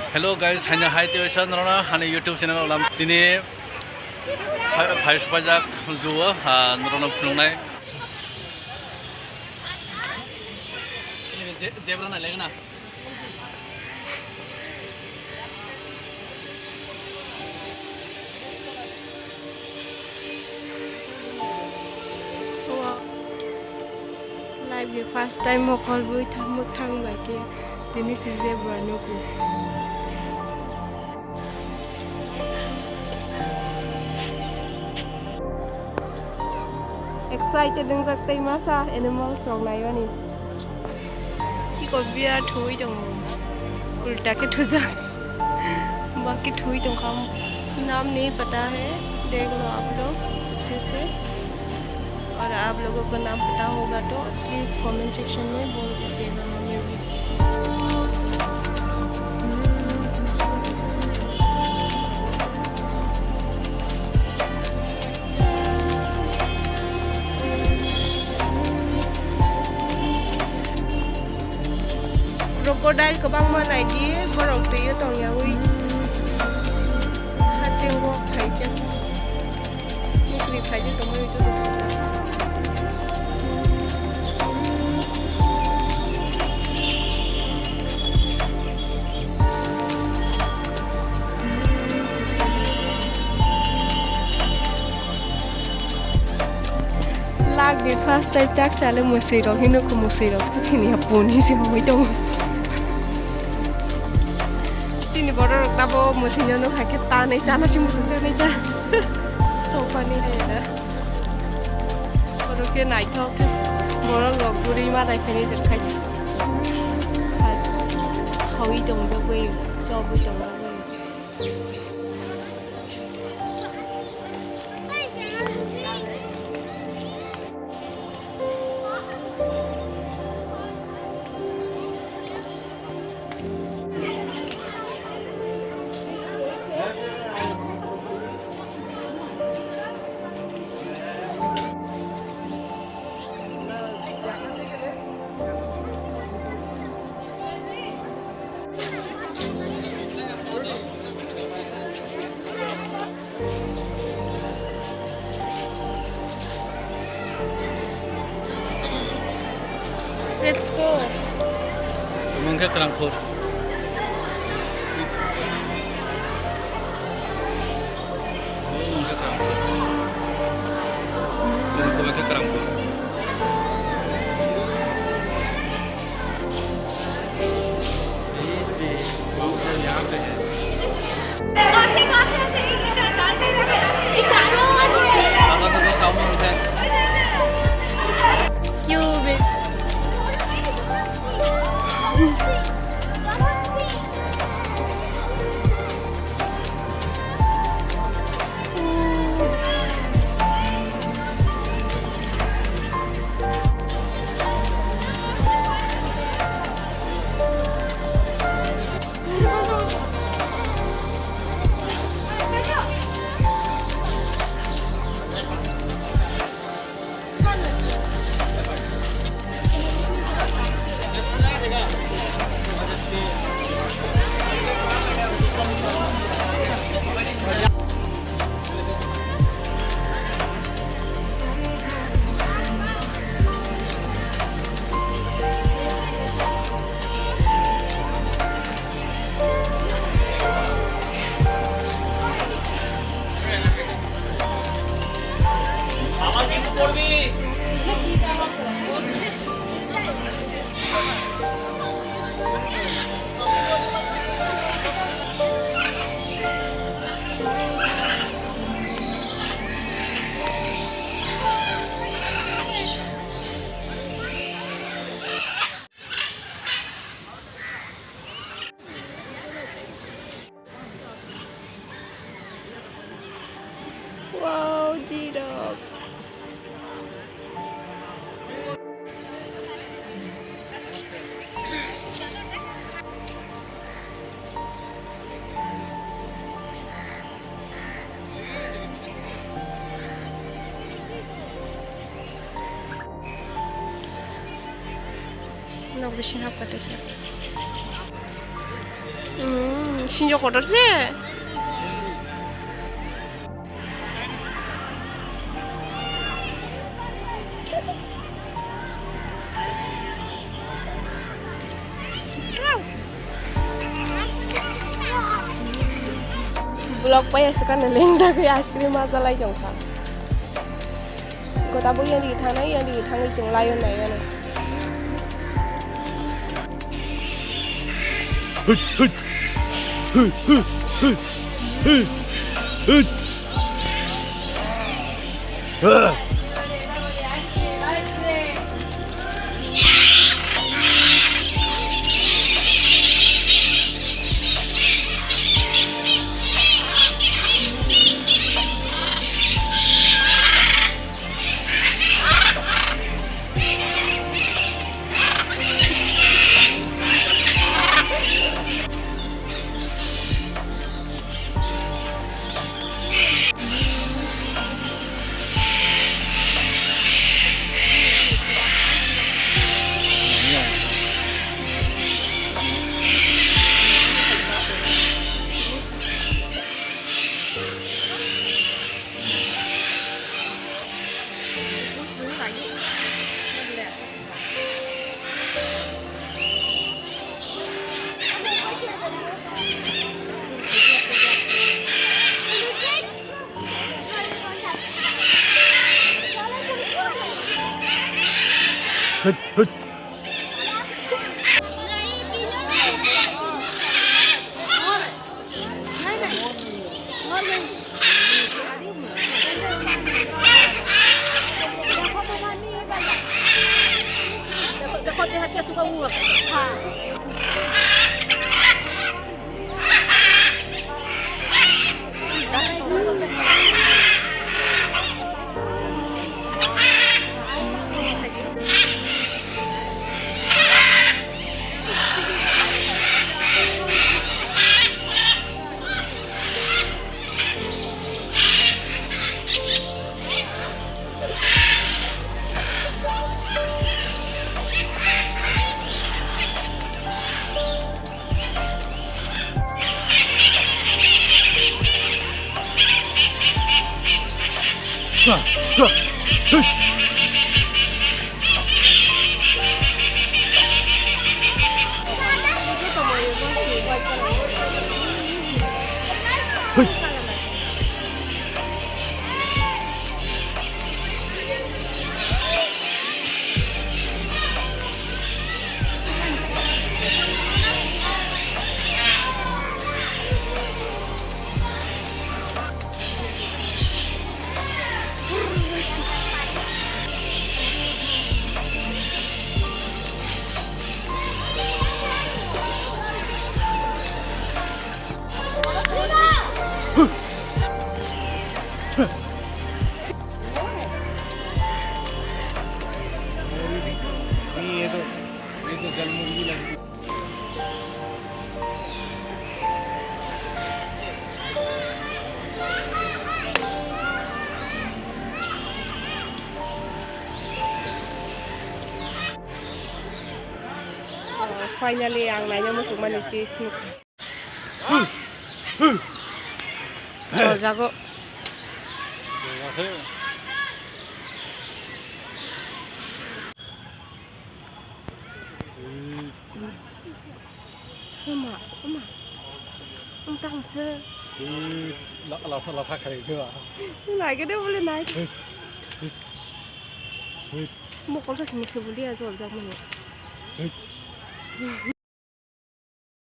Hello guys, hanya hai teo isan rona hani YouTube channel olam tini phai supajak zuwa rona phungnai jebra na legna live the first time mo call boy thang ba ke tini si zebra no ko excited deng jak tai masa animal song nai wani ki ko bia thui dong उल्टा के ठुजा बाकी ठुई तो हम नाम नहीं पता है देख लो आप लोग अच्छे से और आप लोगों को नाम पता होगा तो प्लीज़ कमेंट सेक्शन में बोल दीजिएगा हमें भी crocodile có băng mà này đi bao đầu tí ở tầng nhà ui hai chân qua thấy chưa một clip thấy chứ tụi mình cho tụi lag di first time tak sale musiro hino ko musiro sini hapuni si moi dong sini borok tabo musino no haket ta nei chana si musese nei ta so funny hai na borok ke nai thok borok lok guri ma dai pheni jer khai si hoi dong jo wei so bu dong wei Let's go. mungkin kerangkul Wow, giraffe. Nag-wish na pa siya. 신조 거들지? Vlog pa sekarang neleng dah ke es krim masa lagi jong sa. Kau tahu yang di thang itu layon na yan. Finally, ang nanya masuk Malaysia snook. Jago. Oma, entah masa.เราทักใครด้วย Lại cái đó boleh naik. Mau kalau sini sebeli aja, jangan.